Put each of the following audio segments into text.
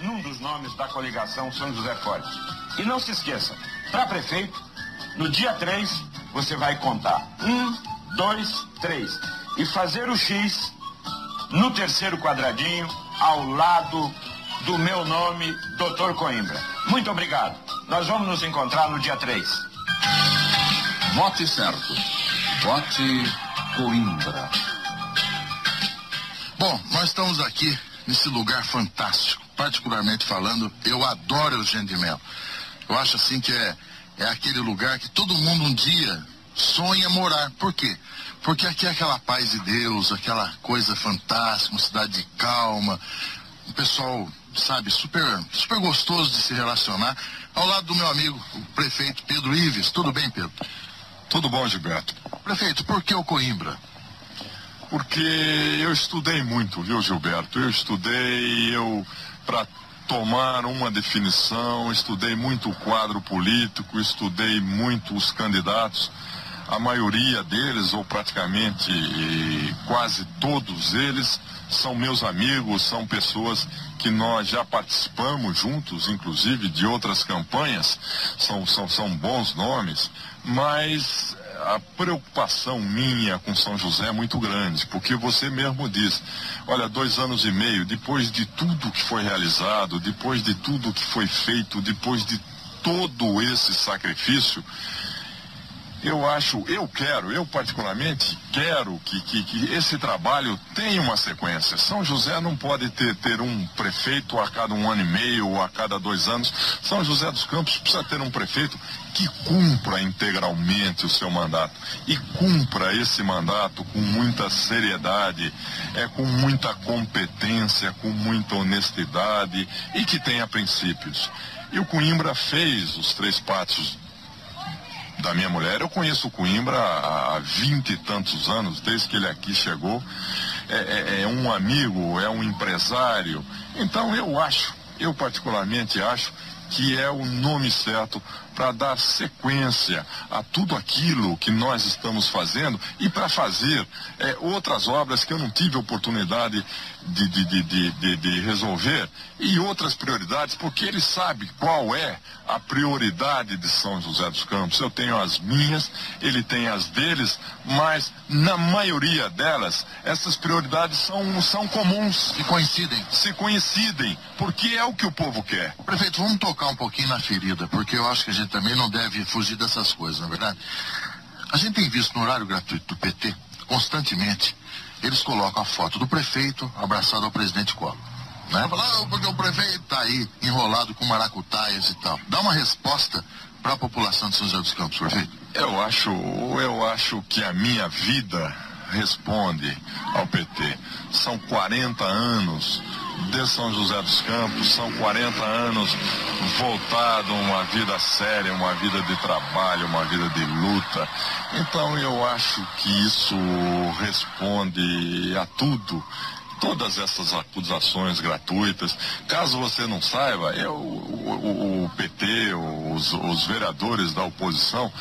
num dos nomes da coligação São José Forte. E não se esqueça, para prefeito, no dia 3, você vai contar 1, 2, 3 e fazer o X no terceiro quadradinho, ao lado do meu nome, Dr. Coimbra. Muito obrigado. Nós vamos nos encontrar no dia 3. Vote certo. Vote Coimbra. Bom, nós estamos aqui nesse lugar fantástico. Particularmente falando, eu adoro Eugênio de Mello. Eu acho assim que é aquele lugar que todo mundo um dia sonha morar. Por quê? Porque aqui é aquela paz de Deus, aquela coisa fantástica, uma cidade calma, um pessoal, sabe, super gostoso de se relacionar. Ao lado do meu amigo, o prefeito Pedro Ives. Tudo bem, Pedro? Tudo bom, Gilberto? Prefeito, por que o Coimbra? Porque eu estudei muito, viu, Gilberto? Para tomar uma definição, estudei muito o quadro político, estudei muito os candidatos. A maioria deles, ou praticamente quase todos eles, são meus amigos, são pessoas que nós já participamos juntos, inclusive de outras campanhas, são bons nomes, mas a preocupação minha com São José é muito grande, porque você mesmo diz, olha, 2 anos e meio, depois de tudo que foi realizado, depois de tudo que foi feito, depois de todo esse sacrifício, eu particularmente quero que esse trabalho tenha uma sequência. São José não pode ter um prefeito a cada 1 ano e meio ou a cada 2 anos. São José dos Campos precisa ter um prefeito que cumpra integralmente o seu mandato e cumpra esse mandato com muita seriedade, com muita competência, com muita honestidade e que tenha princípios. E o Coimbra fez os 3 passos da minha mulher. Eu conheço o Coimbra há 20 e tantos anos, desde que ele aqui chegou. É um amigo, é um empresário. Então eu particularmente acho que é o nome certo para dar sequência a tudo aquilo que nós estamos fazendo e para fazer outras obras que eu não tive oportunidade de resolver e outras prioridades, porque ele sabe qual é a prioridade de São José dos Campos. Eu tenho as minhas, ele tem as deles, mas na maioria delas, essas prioridades são comuns. Se coincidem, porque é o que o povo quer. Prefeito, vamos tocar um pouquinho na ferida, porque eu acho que a gente também não deve fugir dessas coisas, não é verdade? A gente tem visto no horário gratuito do PT, constantemente, eles colocam a foto do prefeito abraçado ao presidente Collor. Né? Falar, porque o prefeito está aí enrolado com maracutaias e tal. Dá uma resposta para a população de São José dos Campos, prefeito. Eu acho que a minha vida responde ao PT. São 40 anos de São José dos Campos, são 40 anos voltado a uma vida séria, uma vida de trabalho, uma vida de luta. Então eu acho que isso responde a tudo. Todas essas acusações gratuitas. Caso você não saiba, o PT, os vereadores da oposição,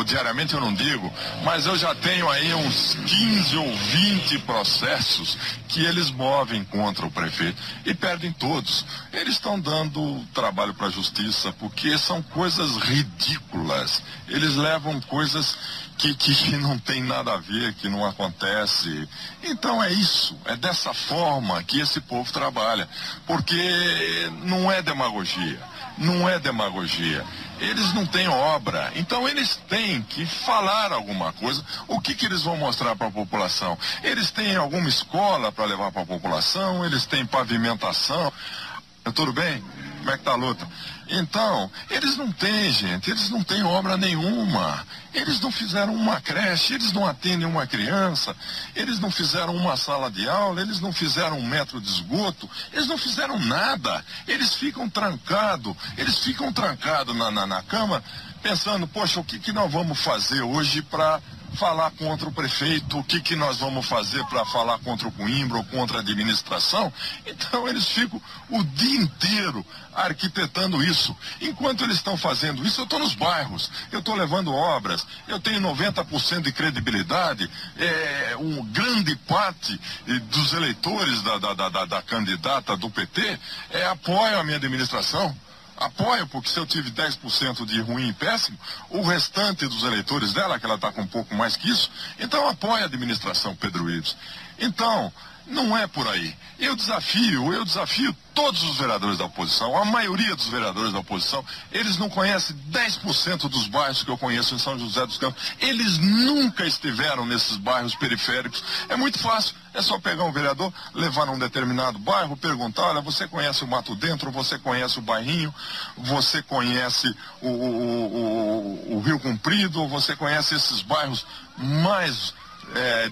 diariamente eu não digo, mas eu já tenho aí uns 15 ou 20 processos que eles movem contra o prefeito e perdem todos. Eles estão dando trabalho para a justiça porque são coisas ridículas. Eles levam coisas que não tem nada a ver, que não acontece. Então é isso, é dessa forma que esse povo trabalha, porque não é demagogia, eles não têm obra, então eles têm que falar alguma coisa. O que eles vão mostrar para a população? Eles têm alguma escola para levar para a população, eles têm pavimentação. Tudo bem? Como é que tá a luta? Então, eles não têm, gente, eles não têm obra nenhuma. Eles não fizeram uma creche, eles não atendem uma criança, eles não fizeram uma sala de aula, eles não fizeram 1 metro de esgoto, eles não fizeram nada. Eles ficam trancados na cama, pensando, poxa, o que nós vamos fazer hoje para falar contra o prefeito, o que nós vamos fazer para falar contra o Coimbra ou contra a administração. Então eles ficam o dia inteiro arquitetando isso. Enquanto eles estão fazendo isso, eu estou nos bairros, eu estou levando obras, eu tenho 90% de credibilidade, grande parte dos eleitores da candidata do PT apoiam a minha administração. Apoio, porque se eu tive 10% de ruim e péssimo, o restante dos eleitores dela, que ela está com um pouco mais que isso, então apoia a administração Pedro Ives. Então, não é por aí. Eu desafio todos os vereadores da oposição, a maioria dos vereadores da oposição, eles não conhecem 10% dos bairros que eu conheço em São José dos Campos. Eles nunca estiveram nesses bairros periféricos. É muito fácil, é só pegar um vereador, levar num determinado bairro, perguntar, olha, você conhece o Mato Dentro, você conhece o bairrinho, você conhece o Rio Comprido, você conhece esses bairros mais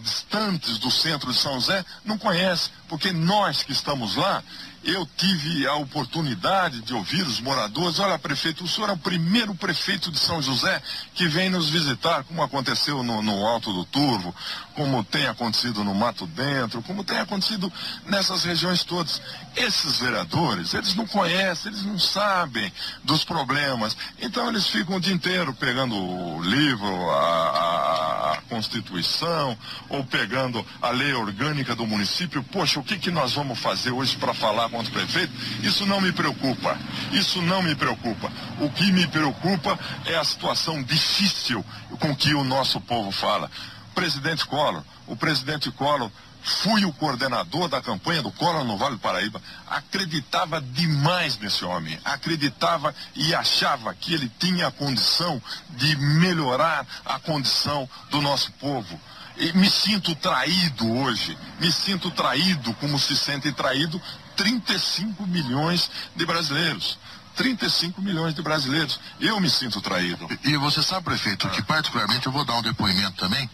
distantes do centro de São José, não conhece, porque nós que estamos lá, eu tive a oportunidade de ouvir os moradores. Olha, prefeito, o senhor é o primeiro prefeito de São José que vem nos visitar, como aconteceu no Alto do Turvo, como tem acontecido no Mato Dentro, como tem acontecido nessas regiões todas. Esses vereadores, eles não conhecem, eles não sabem dos problemas, então eles ficam o dia inteiro pegando o livro, a Constituição, ou pegando a lei orgânica do município. Poxa, o que nós vamos fazer hoje para falar contra o prefeito? Isso não me preocupa, isso não me preocupa. O que me preocupa é a situação difícil com que o nosso povo fala. O presidente Collor, fui o coordenador da campanha do Collor no Vale do Paraíba, acreditava demais nesse homem, acreditava e achava que ele tinha a condição de melhorar a condição do nosso povo. E me sinto traído hoje, me sinto traído como se sente traído 35 milhões de brasileiros. 35 milhões de brasileiros. Eu me sinto traído. E você sabe, prefeito, que particularmente eu vou dar um depoimento também,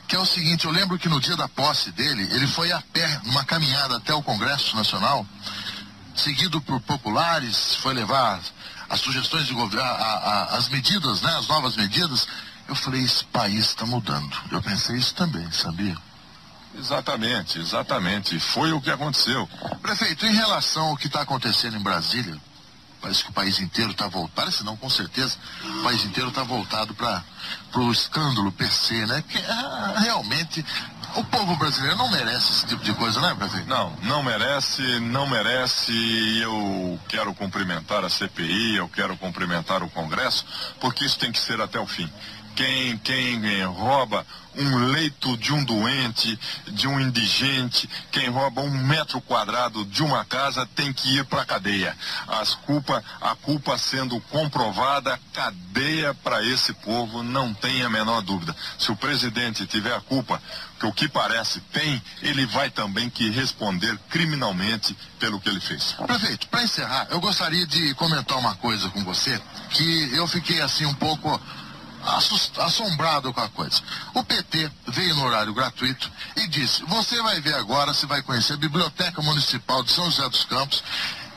que é o seguinte: eu lembro que no dia da posse dele, ele foi a pé, numa caminhada até o Congresso Nacional, seguido por populares, foi levar as sugestões de governo, as medidas, né, as novas medidas. Eu falei, esse país está mudando. Eu pensei isso também, sabia? Exatamente. Foi o que aconteceu. Prefeito, em relação ao que está acontecendo em Brasília, parece que o país inteiro está voltado, parece não, com certeza, o país inteiro está voltado para o escândalo PC, né? Que realmente o povo brasileiro não merece esse tipo de coisa, né, prefeito? Não merece. Eu quero cumprimentar a CPI, eu quero cumprimentar o Congresso, porque isso tem que ser até o fim. Quem rouba um leito de um doente, de um indigente, quem rouba 1 metro quadrado de uma casa tem que ir para a cadeia. A culpa sendo comprovada, cadeia para esse povo, não tem a menor dúvida. Se o presidente tiver a culpa, que o que parece tem, ele vai também que responder criminalmente pelo que ele fez. Prefeito, para encerrar, eu gostaria de comentar uma coisa com você, que eu fiquei assim um pouco assombrado com a coisa. O PT veio no horário gratuito e disse, você vai ver agora, você vai conhecer a Biblioteca Municipal de São José dos Campos,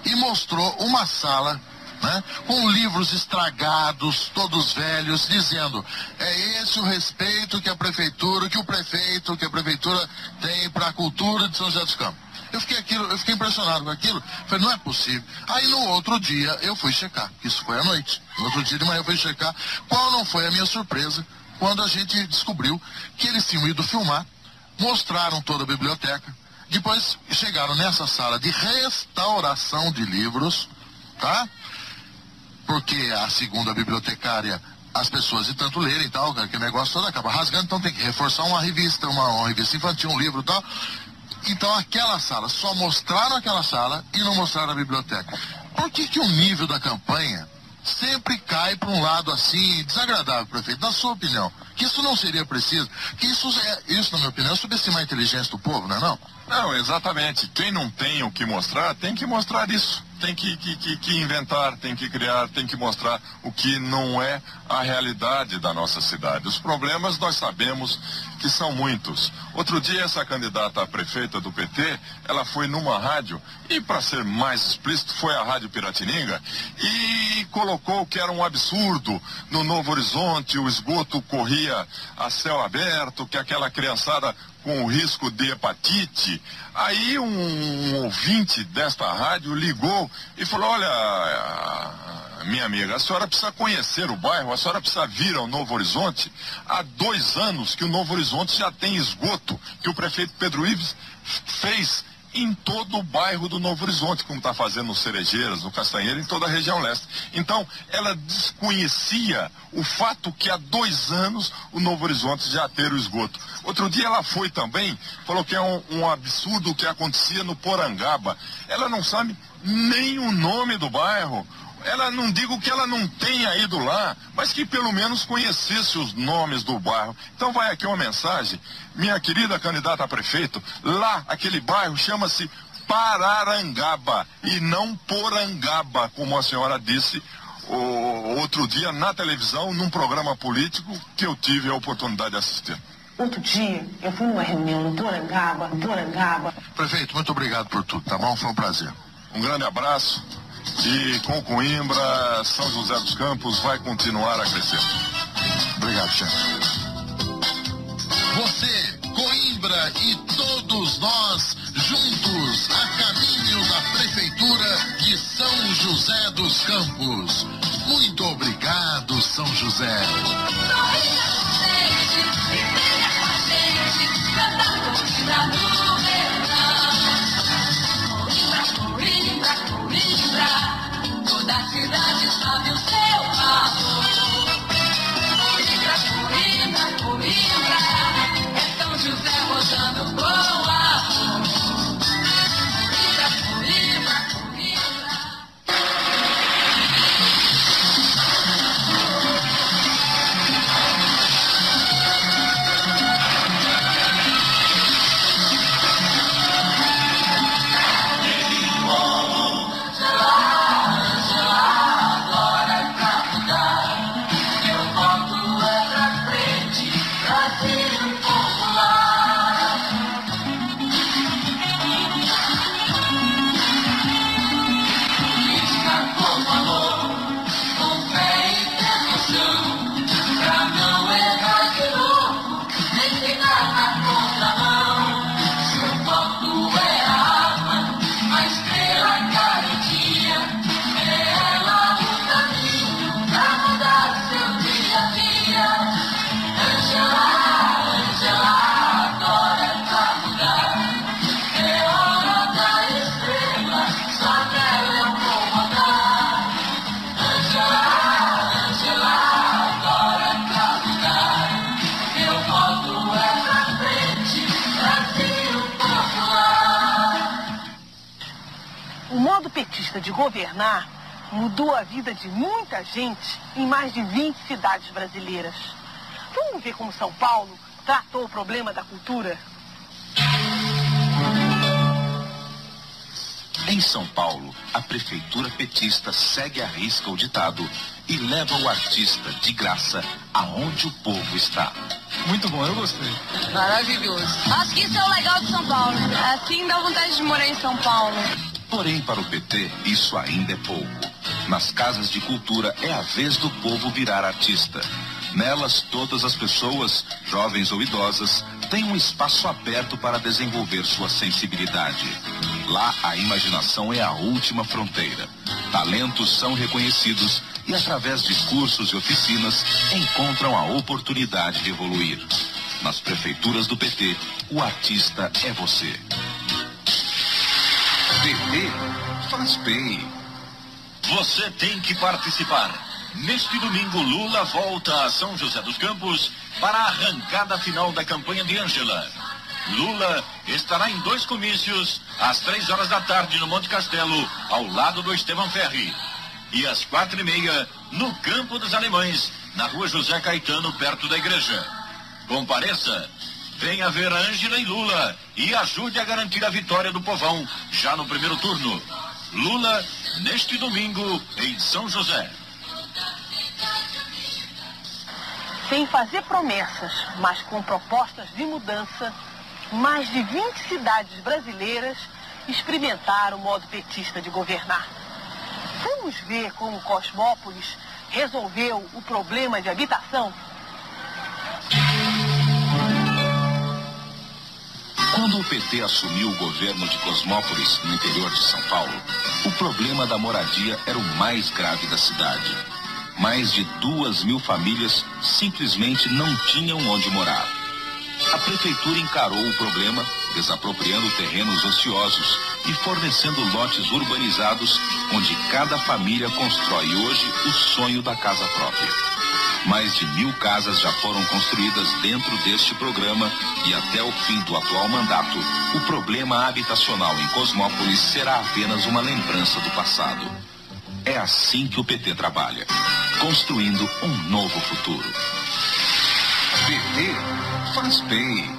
e mostrou uma sala, né, com livros estragados, todos velhos, dizendo, é esse o respeito que a prefeitura tem para a cultura de São José dos Campos. Eu fiquei impressionado com aquilo. Falei, não é possível. Aí no outro dia eu fui checar. Isso foi à noite. No outro dia de manhã eu fui checar. Qual não foi a minha surpresa quando a gente descobriu que eles tinham ido filmar, mostraram toda a biblioteca, depois chegaram nessa sala de restauração de livros, tá? Porque a segunda bibliotecária, as pessoas de tanto lerem e tal, aquele negócio todo acaba rasgando, então tem que reforçar uma revista infantil, um livro e tal. Então aquela sala, só mostraram aquela sala e não mostraram a biblioteca. Por que o nível da campanha sempre cai para um lado assim, desagradável, prefeito? Na sua opinião, que isso não seria preciso? Que isso, na minha opinião, é subestimar a inteligência do povo, não é não? Não, exatamente. Quem não tem o que mostrar, tem que mostrar isso. tem que inventar, tem que criar, tem que mostrar o que não é a realidade da nossa cidade. Os problemas nós sabemos que são muitos. Outro dia essa candidata a prefeita do PT, ela foi numa rádio e, para ser mais explícito, foi à Rádio Piratininga e colocou que era um absurdo no Novo Horizonte, o esgoto corria a céu aberto, que aquela criançada com o risco de hepatite. Aí um ouvinte desta rádio ligou e falou: olha, minha amiga, a senhora precisa conhecer o bairro, a senhora precisa vir ao Novo Horizonte. Há 2 anos que o Novo Horizonte já tem esgoto, que o prefeito Pedro Ives fez em todo o bairro do Novo Horizonte, como está fazendo no Cerejeiras, no Castanheira, em toda a região leste. Então, ela desconhecia o fato que há 2 anos o Novo Horizonte já ter o esgoto. Outro dia ela foi também, falou que é um absurdo o que acontecia no Porangaba. Ela não sabe nem o nome do bairro. Ela, não digo que ela não tenha ido lá, mas que pelo menos conhecesse os nomes do bairro. Então vai aqui uma mensagem, minha querida candidata a prefeito, lá, aquele bairro chama-se Pararangaba e não Porangaba, como a senhora disse outro dia na televisão, num programa político que eu tive a oportunidade de assistir. Outro dia, eu fui numa reunião no Porangaba. Prefeito, muito obrigado por tudo, tá bom? Foi um prazer. Um grande abraço. E com Coimbra, São José dos Campos vai continuar a crescer. Obrigado, chefe. Você, Coimbra e todos nós juntos a caminho da Prefeitura de São José dos Campos. Muito obrigado, São José. Toda a cidade sabe o seu valor. Coimbra, é São José rodando com amor. Coimbra. O modo petista de governar mudou a vida de muita gente em mais de 20 cidades brasileiras. Vamos ver como São Paulo tratou o problema da cultura? Em São Paulo, a prefeitura petista segue à risca o ditado e leva o artista de graça aonde o povo está. Muito bom, eu gostei. Maravilhoso. Acho que isso é o legal de São Paulo. Assim dá vontade de morar em São Paulo. Porém, para o PT, isso ainda é pouco. Nas casas de cultura é a vez do povo virar artista. Nelas, todas as pessoas, jovens ou idosas, têm um espaço aberto para desenvolver sua sensibilidade. Lá, a imaginação é a última fronteira. Talentos são reconhecidos e, através de cursos e oficinas, encontram a oportunidade de evoluir. Nas prefeituras do PT, o artista é você. PT faz bem. Você tem que participar. Neste domingo, Lula volta a São José dos Campos para a arrancada final da campanha de Ângela. Lula estará em 2 comícios, às 3 horas da tarde no Monte Castelo, ao lado do Estevão Ferri. E às 4h30, no Campo dos Alemães, na rua José Caetano, perto da igreja. Compareça. Venha ver Ângela e Lula e ajude a garantir a vitória do povão, já no primeiro turno. Lula neste domingo em São José. Sem fazer promessas, mas com propostas de mudança, mais de 20 cidades brasileiras experimentaram o modo petista de governar. Vamos ver como Cosmópolis resolveu o problema de habitação? Quando o PT assumiu o governo de Cosmópolis, no interior de São Paulo, o problema da moradia era o mais grave da cidade. Mais de 2.000 famílias simplesmente não tinham onde morar. A prefeitura encarou o problema, desapropriando terrenos ociosos e fornecendo lotes urbanizados, onde cada família constrói hoje o sonho da casa própria. Mais de 1.000 casas já foram construídas dentro deste programa e até o fim do atual mandato, o problema habitacional em Cosmópolis será apenas uma lembrança do passado. É assim que o PT trabalha, construindo um novo futuro. PT faz bem.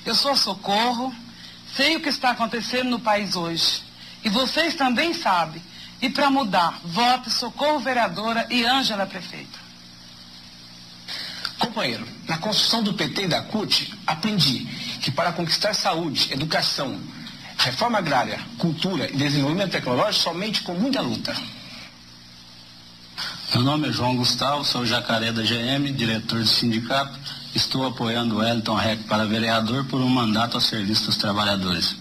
Eu sou Socorro, sei o que está acontecendo no país hoje. E vocês também sabem. E para mudar, vote Socorro vereadora e Ângela prefeita. Companheiro, na construção do PT e da CUT, aprendi que para conquistar saúde, educação, reforma agrária, cultura e desenvolvimento tecnológico, somente com muita luta. Meu nome é João Gustavo, sou Jacaré da GM, diretor do sindicato. Estou apoiando o Wellington Reck para vereador por um mandato ao serviço dos trabalhadores.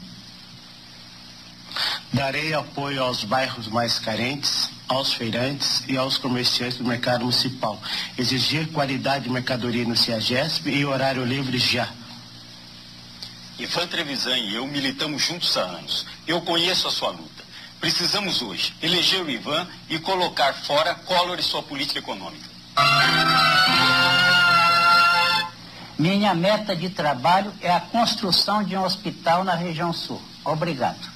Darei apoio aos bairros mais carentes, aos feirantes e aos comerciantes do mercado municipal. Exigir qualidade de mercadoria no CEAGESP e horário livre já. Ivan Trevisan e eu militamos juntos há anos. Eu conheço a sua luta. Precisamos hoje eleger o Ivan e colocar fora Collor e sua política econômica. Minha meta de trabalho é a construção de um hospital na região sul. Obrigado.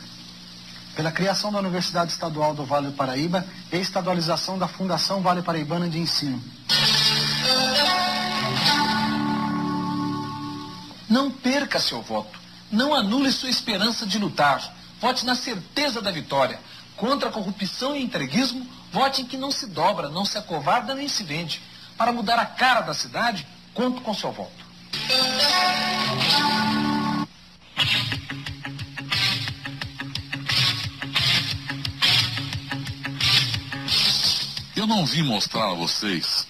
Pela criação da Universidade Estadual do Vale do Paraíba e estadualização da Fundação Vale Paraibana de Ensino. Não perca seu voto. Não anule sua esperança de lutar. Vote na certeza da vitória. Contra a corrupção e entreguismo, vote em que não se dobra, não se acovarda nem se vende. Para mudar a cara da cidade, conto com seu voto. Eu não vim mostrar a vocês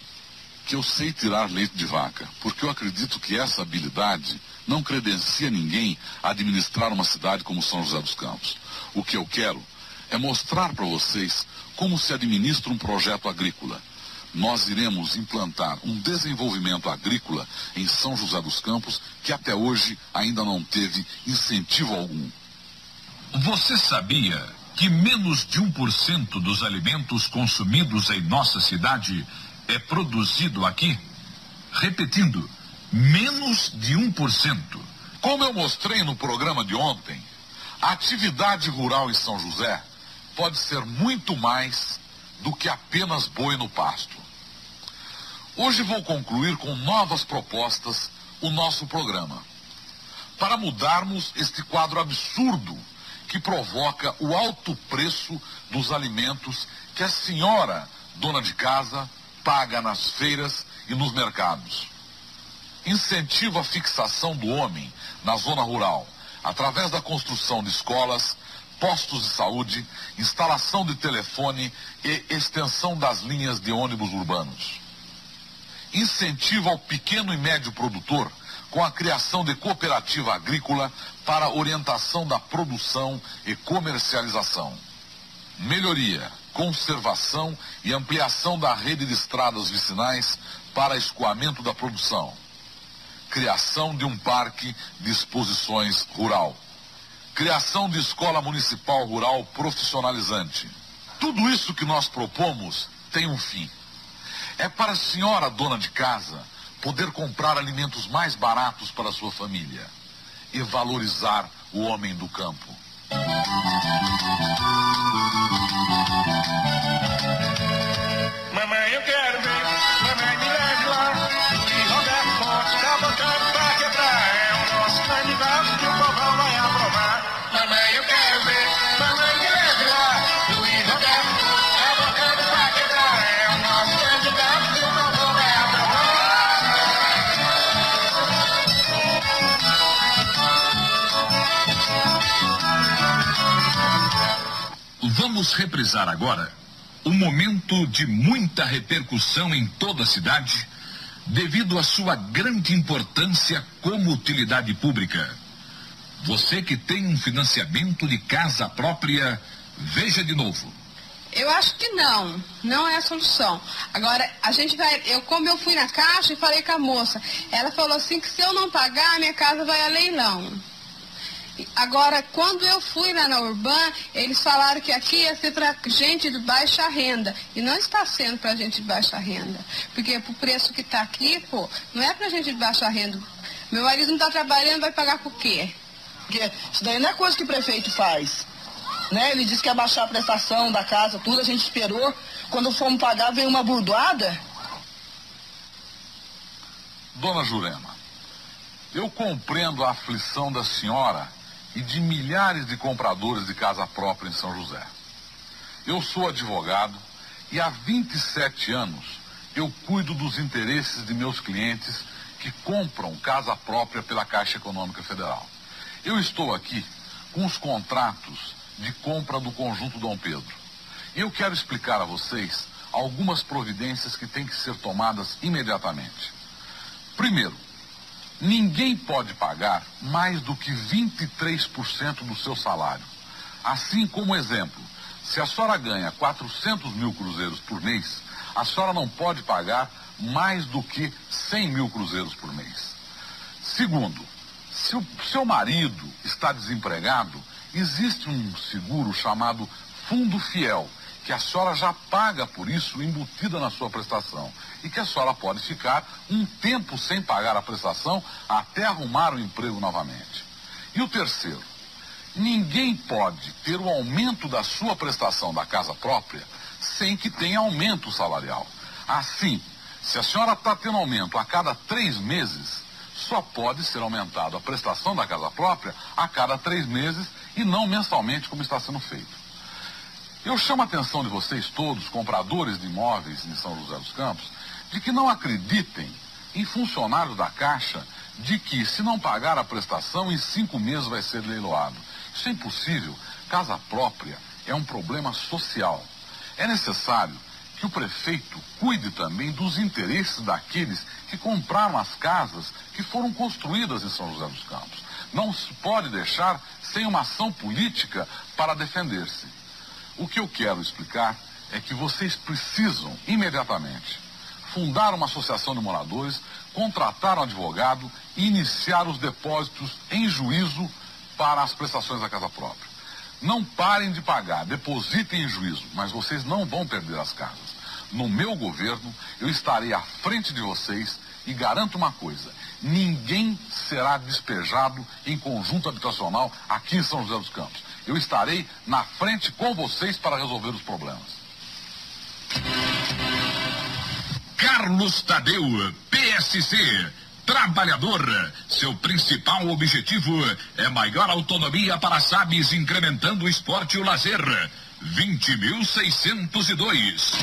que eu sei tirar leite de vaca, porque eu acredito que essa habilidade não credencia ninguém a administrar uma cidade como São José dos Campos. O que eu quero é mostrar para vocês como se administra um projeto agrícola. Nós iremos implantar um desenvolvimento agrícola em São José dos Campos que até hoje ainda não teve incentivo algum. Você sabia que menos de 1% dos alimentos consumidos em nossa cidade é produzido aqui? Repetindo, menos de 1%. Como eu mostrei no programa de ontem, a atividade rural em São José pode ser muito mais do que apenas boi no pasto. Hoje vou concluir com novas propostas o nosso programa, para mudarmos este quadro absurdo que provoca o alto preço dos alimentos que a senhora, dona de casa, paga nas feiras e nos mercados. Incentiva a fixação do homem na zona rural, através da construção de escolas, postos de saúde, instalação de telefone e extensão das linhas de ônibus urbanos. Incentiva ao pequeno e médio produtor com a criação de cooperativa agrícola para orientação da produção e comercialização. Melhoria, conservação e ampliação da rede de estradas vicinais para escoamento da produção. Criação de um parque de exposições rural. Criação de escola municipal rural profissionalizante. Tudo isso que nós propomos tem um fim. É para a senhora, dona de casa, poder comprar alimentos mais baratos para a sua família e valorizar o homem do campo. Mamãe, eu quero ver, mamãe, me leve lá. E Roberto Ponte tá botando pra quebrar. É o nosso candidato que o povão vai aprovar. Mamãe, eu quero ver, mamãe, me leve lá. Vamos reprisar agora um momento de muita repercussão em toda a cidade, devido à sua grande importância como utilidade pública. Você que tem um financiamento de casa própria, veja de novo. Eu acho que não é a solução. Agora, a gente vai, como eu fui na Caixa e falei com a moça, ela falou assim que se eu não pagar, a minha casa vai a leilão. Agora, quando eu fui lá na Urban, eles falaram que aqui ia ser para gente de baixa renda. E não está sendo para gente de baixa renda. Porque o preço que está aqui, pô, não é para gente de baixa renda. Meu marido não está trabalhando, vai pagar por quê? Porque isso daí não é coisa que o prefeito faz. Né? Ele disse que ia baixar a prestação da casa, tudo, a gente esperou. Quando fomos pagar, veio uma burdoada. Dona Jurema, eu compreendo a aflição da senhora e de milhares de compradores de casa própria em São José. Eu sou advogado e há 27 anos eu cuido dos interesses de meus clientes que compram casa própria pela Caixa Econômica Federal. Eu estou aqui com os contratos de compra do Conjunto Dom Pedro. E eu quero explicar a vocês algumas providências que têm que ser tomadas imediatamente. Primeiro, ninguém pode pagar mais do que 23% do seu salário. Assim como exemplo, se a senhora ganha 400 mil cruzeiros por mês, a senhora não pode pagar mais do que 100 mil cruzeiros por mês. Segundo, se o seu marido está desempregado, existe um seguro chamado Fundo Fiel, que a senhora já paga por isso embutida na sua prestação e que a senhora pode ficar um tempo sem pagar a prestação até arrumar o emprego novamente. E o terceiro, ninguém pode ter o aumento da sua prestação da casa própria sem que tenha aumento salarial. Assim, se a senhora está tendo aumento a cada 3 meses, só pode ser aumentado a prestação da casa própria a cada 3 meses e não mensalmente como está sendo feito. Eu chamo a atenção de vocês todos, compradores de imóveis em São José dos Campos, de que não acreditem em funcionários da Caixa de que, se não pagar a prestação, em 5 meses vai ser leiloado. Isso é impossível. Casa própria é um problema social. É necessário que o prefeito cuide também dos interesses daqueles que compraram as casas que foram construídas em São José dos Campos. Não se pode deixar sem uma ação política para defender-se. O que eu quero explicar é que vocês precisam, imediatamente, fundar uma associação de moradores, contratar um advogado e iniciar os depósitos em juízo para as prestações da casa própria. Não parem de pagar, depositem em juízo, mas vocês não vão perder as casas. No meu governo, eu estarei à frente de vocês e garanto uma coisa: ninguém será despejado em conjunto habitacional aqui em São José dos Campos. Eu estarei na frente com vocês para resolver os problemas. Carlos Tadeu, PSC, trabalhador. Seu principal objetivo é maior autonomia para as SABs, incrementando o esporte e o lazer. 20.602.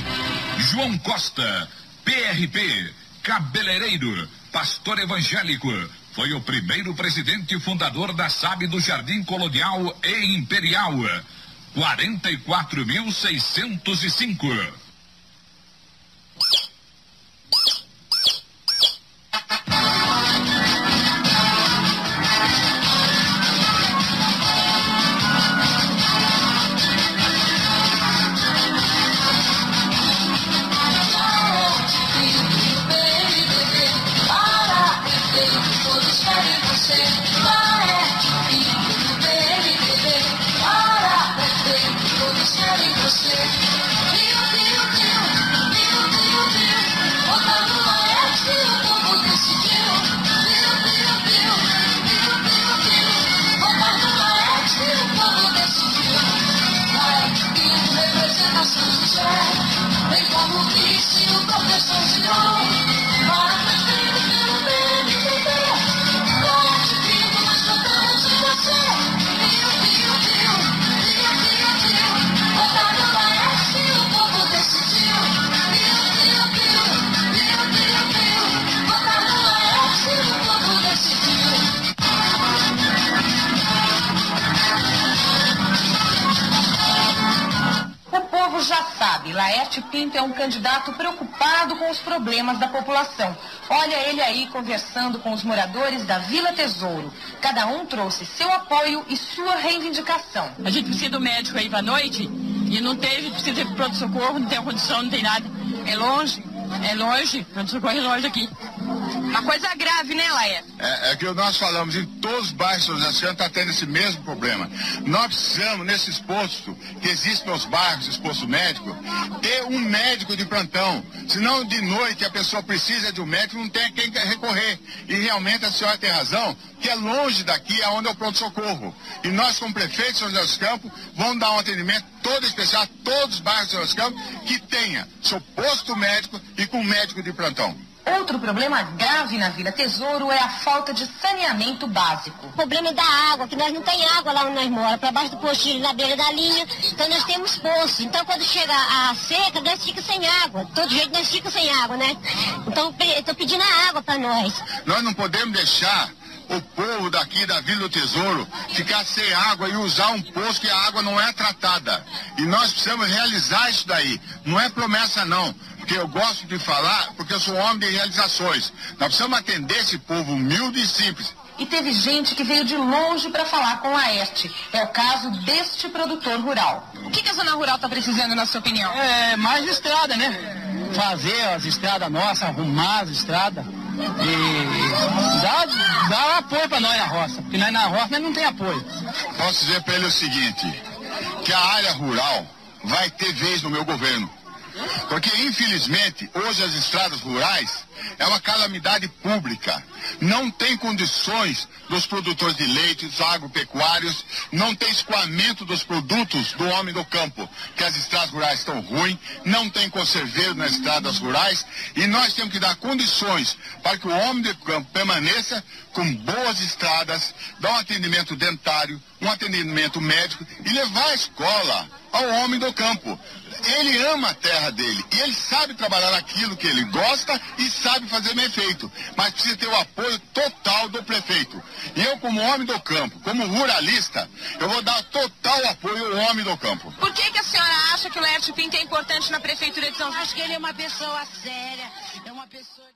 João Costa, PRP, cabeleireiro, pastor evangélico. Foi o primeiro presidente e fundador da SAB do Jardim Colonial e Imperial. 44.605. Vem como disse o professor Girão, para prefeito pelo PMDB, sabe, Laerte Pinto é um candidato preocupado com os problemas da população. Olha ele aí conversando com os moradores da Vila Tesouro. Cada um trouxe seu apoio e sua reivindicação. A gente precisa do médico aí pra noite e não teve, precisa de pronto-socorro, não tem condição, não tem nada. É longe, pronto-socorro é longe aqui. Uma coisa grave, né, Laerte? É que nós falamos, em todos os bairros de São José dos Campos está tendo esse mesmo problema. Nós precisamos, nesses postos que existem nos bairros, esses postos médicos, ter um médico de plantão. Senão, de noite, a pessoa precisa de um médico, não tem a quem recorrer. E realmente a senhora tem razão, que é longe daqui aonde é o pronto-socorro. E nós, como prefeito de São José dos Campos, vamos dar um atendimento todo especial a todos os bairros de São José dos Campos que tenha seu posto médico e com médico de plantão. Outro problema grave na Vila Tesouro é a falta de saneamento básico. O problema é da água, que nós não tem água lá onde nós moramos, para baixo do postilho, na beira da linha, então nós temos poço. Então quando chega a seca, nós ficamos sem água. Todo jeito nós ficamos sem água, né? Então eu estou pedindo a água para nós. Nós não podemos deixar o povo daqui da Vila do Tesouro ficar sem água e usar um poço que a água não é tratada. E nós precisamos realizar isso daí. Não é promessa não, porque eu gosto de falar, porque eu sou homem de realizações. Nós precisamos atender esse povo humilde e simples. E teve gente que veio de longe para falar com a Laerte. É o caso deste produtor rural. O que a zona rural está precisando, na sua opinião? É mais estrada, né? Fazer as estradas nossas, arrumar as estradas. E dá apoio para nós na roça, porque nós na roça nós não tem apoio. Posso dizer para ele o seguinte, que a área rural vai ter vez no meu governo. Porque, infelizmente, hoje as estradas rurais é uma calamidade pública. Não tem condições dos produtores de leite, dos agropecuários, não tem escoamento dos produtos do homem do campo, que as estradas rurais estão ruins, não tem conserveiro nas estradas rurais, e nós temos que dar condições para que o homem do campo permaneça com boas estradas, dar um atendimento dentário, um atendimento médico e levar a escola ao homem do campo. Ele ama a terra dele e ele sabe trabalhar naquilo que ele gosta e sabe fazer bem feito, mas precisa ter o apoio total do prefeito. E eu, como homem do campo, como ruralista, eu vou dar total apoio ao homem do campo. Por que a senhora acha que o Laerte Pinto é importante na prefeitura de São José? Acho que ele é uma pessoa séria, é uma pessoa...